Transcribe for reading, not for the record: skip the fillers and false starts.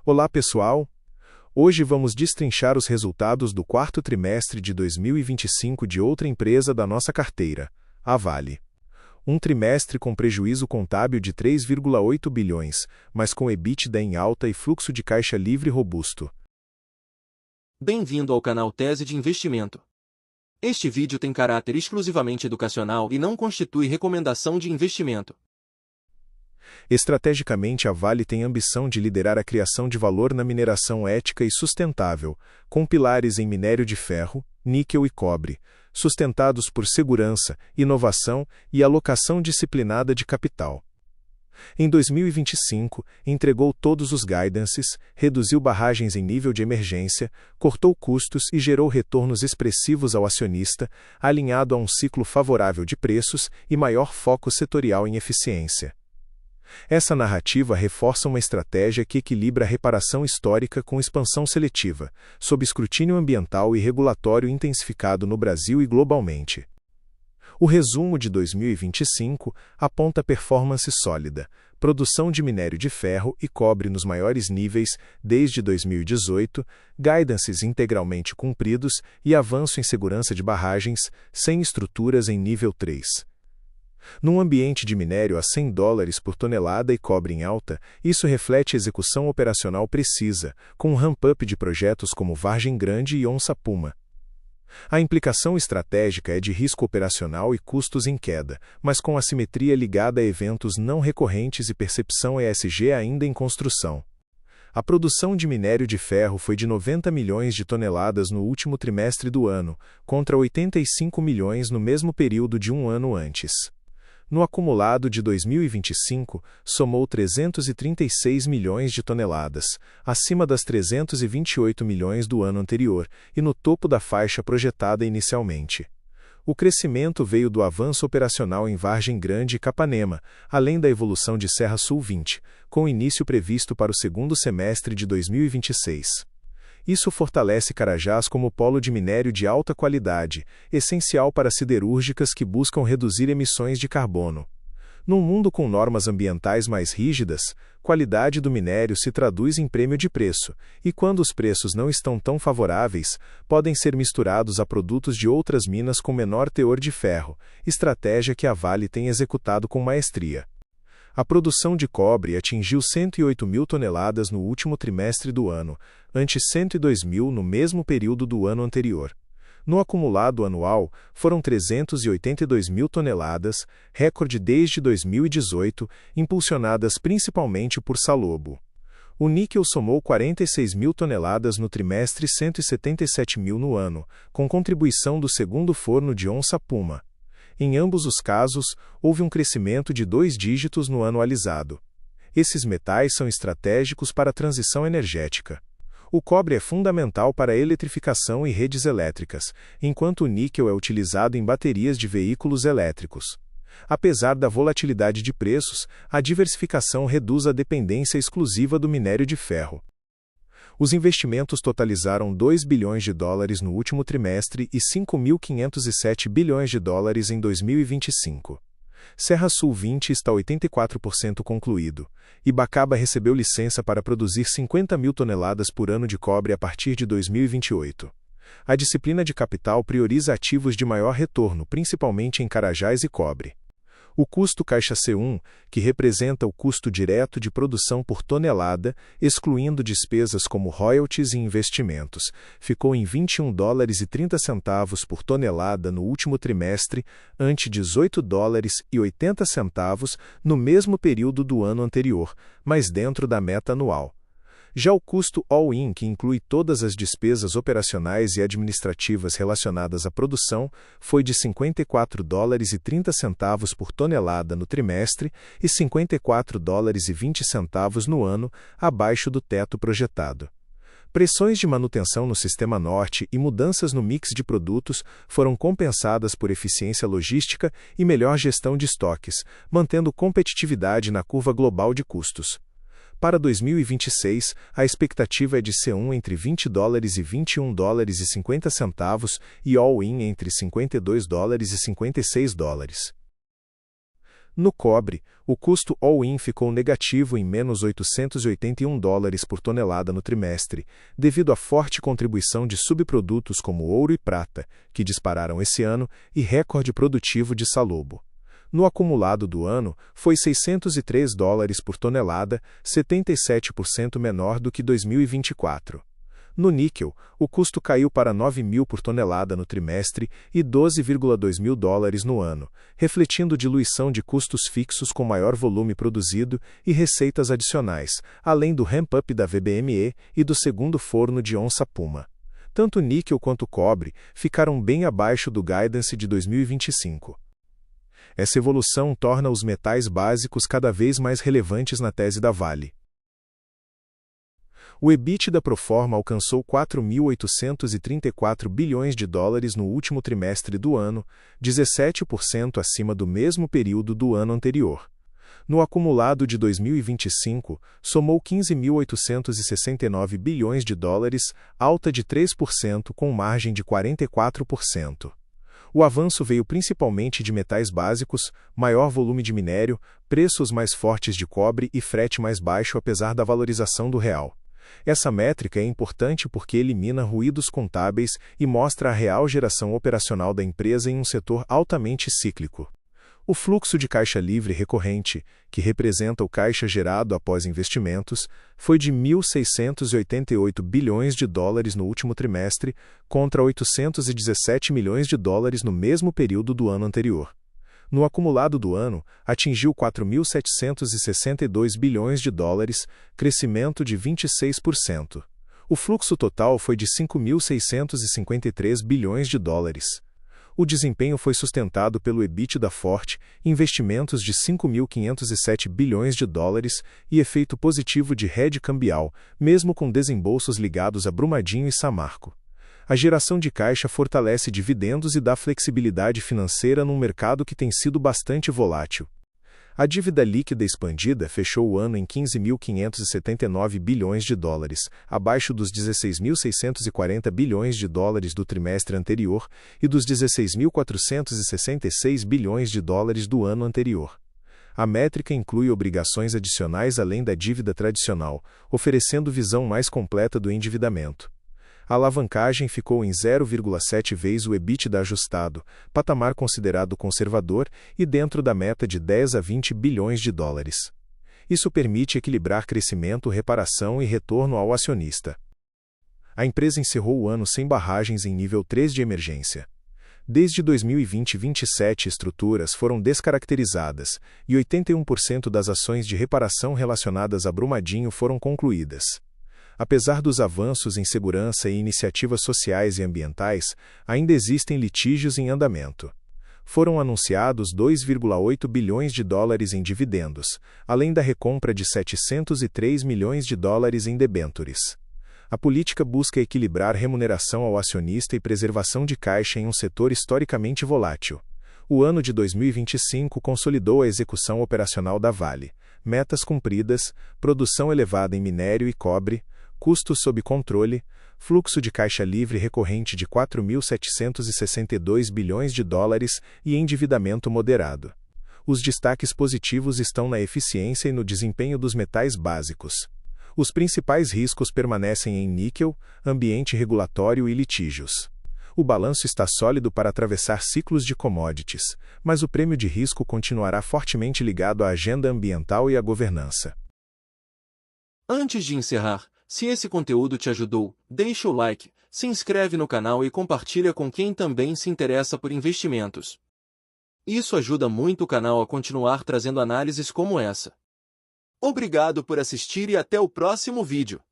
Olá pessoal! Hoje vamos destrinchar os resultados do quarto trimestre de 2025 de outra empresa da nossa carteira, a Vale. Um trimestre com prejuízo contábil de 3,8 bilhões, mas com EBITDA em alta e fluxo de caixa livre robusto. Bem-vindo ao canal Tese de Investimento. Este vídeo tem caráter exclusivamente educacional e não constitui recomendação de investimento. Estrategicamente, a Vale tem ambição de liderar a criação de valor na mineração ética e sustentável, com pilares em minério de ferro, níquel e cobre, sustentados por segurança, inovação e alocação disciplinada de capital. Em 2025, entregou todos os guidances, reduziu barragens em nível de emergência, cortou custos e gerou retornos expressivos ao acionista, alinhado a um ciclo favorável de preços e maior foco setorial em eficiência. Essa narrativa reforça uma estratégia que equilibra a reparação histórica com expansão seletiva, sob escrutínio ambiental e regulatório intensificado no Brasil e globalmente. O resumo de 2025 aponta performance sólida, produção de minério de ferro e cobre nos maiores níveis desde 2018, guidances integralmente cumpridos e avanço em segurança de barragens, sem estruturas em nível 3. Num ambiente de minério a $100 por tonelada e cobre em alta, isso reflete execução operacional precisa, com um ramp-up de projetos como Vargem Grande e Onça Puma. A implicação estratégica é de risco operacional e custos em queda, mas com assimetria ligada a eventos não recorrentes e percepção ESG ainda em construção. A produção de minério de ferro foi de 90 milhões de toneladas no último trimestre do ano, contra 85 milhões no mesmo período de um ano antes. No acumulado de 2025, somou 336 milhões de toneladas, acima das 328 milhões do ano anterior e no topo da faixa projetada inicialmente. O crescimento veio do avanço operacional em Vargem Grande e Capanema, além da evolução de Serra Sul 20, com início previsto para o segundo semestre de 2026. Isso fortalece Carajás como polo de minério de alta qualidade, essencial para siderúrgicas que buscam reduzir emissões de carbono. Num mundo com normas ambientais mais rígidas, qualidade do minério se traduz em prêmio de preço, e quando os preços não estão tão favoráveis, podem ser misturados a produtos de outras minas com menor teor de ferro, estratégia que a Vale tem executado com maestria. A produção de cobre atingiu 108 mil toneladas no último trimestre do ano, ante 102 mil no mesmo período do ano anterior. No acumulado anual, foram 382 mil toneladas, recorde desde 2018, impulsionadas principalmente por Salobo. O níquel somou 46 mil toneladas no trimestre e 177 mil no ano, com contribuição do segundo forno de Onça Puma. Em ambos os casos, houve um crescimento de 2 dígitos no anualizado. Esses metais são estratégicos para a transição energética. O cobre é fundamental para a eletrificação e redes elétricas, enquanto o níquel é utilizado em baterias de veículos elétricos. Apesar da volatilidade de preços, a diversificação reduz a dependência exclusiva do minério de ferro. Os investimentos totalizaram $2 bilhões no último trimestre e $5.507 bilhões em 2025. Serra Sul 20 está 84% concluído. Ibacaba recebeu licença para produzir 50 mil toneladas por ano de cobre a partir de 2028. A disciplina de capital prioriza ativos de maior retorno, principalmente em Carajás e cobre. O custo caixa C1, que representa o custo direto de produção por tonelada, excluindo despesas como royalties e investimentos, ficou em $21,30 por tonelada no último trimestre, ante $18,80 no mesmo período do ano anterior, mas dentro da meta anual. Já o custo all-in, que inclui todas as despesas operacionais e administrativas relacionadas à produção, foi de $54,30 por tonelada no trimestre e $54,20 no ano, abaixo do teto projetado. Pressões de manutenção no Sistema Norte e mudanças no mix de produtos foram compensadas por eficiência logística e melhor gestão de estoques, mantendo competitividade na curva global de custos. Para 2026, a expectativa é de C1 entre $20 e $21,50 e all-in entre $52 e $56. No cobre, o custo all-in ficou negativo em menos $881 por tonelada no trimestre, devido à forte contribuição de subprodutos como ouro e prata, que dispararam esse ano, e recorde produtivo de Salobo. No acumulado do ano, foi $603 por tonelada, 77% menor do que 2024. No níquel, o custo caiu para $9.000 por tonelada no trimestre e $12,2 mil no ano, refletindo diluição de custos fixos com maior volume produzido e receitas adicionais, além do ramp-up da VBME e do segundo forno de Onça Puma. Tanto o níquel quanto o cobre ficaram bem abaixo do guidance de 2025. Essa evolução torna os metais básicos cada vez mais relevantes na tese da Vale. O EBITDA pro forma alcançou $4.834 bilhões no último trimestre do ano, 17% acima do mesmo período do ano anterior. No acumulado de 2025, somou $15.869 bilhões, alta de 3% com margem de 44%. O avanço veio principalmente de metais básicos, maior volume de minério, preços mais fortes de cobre e frete mais baixo apesar da valorização do real. Essa métrica é importante porque elimina ruídos contábeis e mostra a real geração operacional da empresa em um setor altamente cíclico. O fluxo de caixa livre recorrente, que representa o caixa gerado após investimentos, foi de $1.688 bilhões no último trimestre, contra $817 milhões no mesmo período do ano anterior. No acumulado do ano, atingiu $4.762 bilhões, crescimento de 26%. O fluxo total foi de $5.653 bilhões. O desempenho foi sustentado pelo EBITDA forte, investimentos de $5.507 bilhões e efeito positivo de hedge cambial, mesmo com desembolsos ligados a Brumadinho e Samarco. A geração de caixa fortalece dividendos e dá flexibilidade financeira num mercado que tem sido bastante volátil. A dívida líquida expandida fechou o ano em $15.579 bilhões, abaixo dos $16.640 bilhões do trimestre anterior e dos $16.466 bilhões do ano anterior. A métrica inclui obrigações adicionais além da dívida tradicional, oferecendo visão mais completa do endividamento. A alavancagem ficou em 0,7 vezes o EBITDA ajustado, patamar considerado conservador e dentro da meta de 10 a 20 bilhões de dólares. Isso permite equilibrar crescimento, reparação e retorno ao acionista. A empresa encerrou o ano sem barragens em nível 3 de emergência. Desde 2020, 27 estruturas foram descaracterizadas e 81% das ações de reparação relacionadas a Brumadinho foram concluídas. Apesar dos avanços em segurança e iniciativas sociais e ambientais, ainda existem litígios em andamento. Foram anunciados $2,8 bilhões em dividendos, além da recompra de $703 milhões em debêntures. A política busca equilibrar remuneração ao acionista e preservação de caixa em um setor historicamente volátil. O ano de 2025 consolidou a execução operacional da Vale, metas cumpridas, produção elevada em minério e cobre, custos sob controle, fluxo de caixa livre recorrente de $4.762 bilhões e endividamento moderado. Os destaques positivos estão na eficiência e no desempenho dos metais básicos. Os principais riscos permanecem em níquel, ambiente regulatório e litígios. O balanço está sólido para atravessar ciclos de commodities, mas o prêmio de risco continuará fortemente ligado à agenda ambiental e à governança. Antes de encerrar, se esse conteúdo te ajudou, deixa o like, se inscreve no canal e compartilha com quem também se interessa por investimentos. Isso ajuda muito o canal a continuar trazendo análises como essa. Obrigado por assistir e até o próximo vídeo.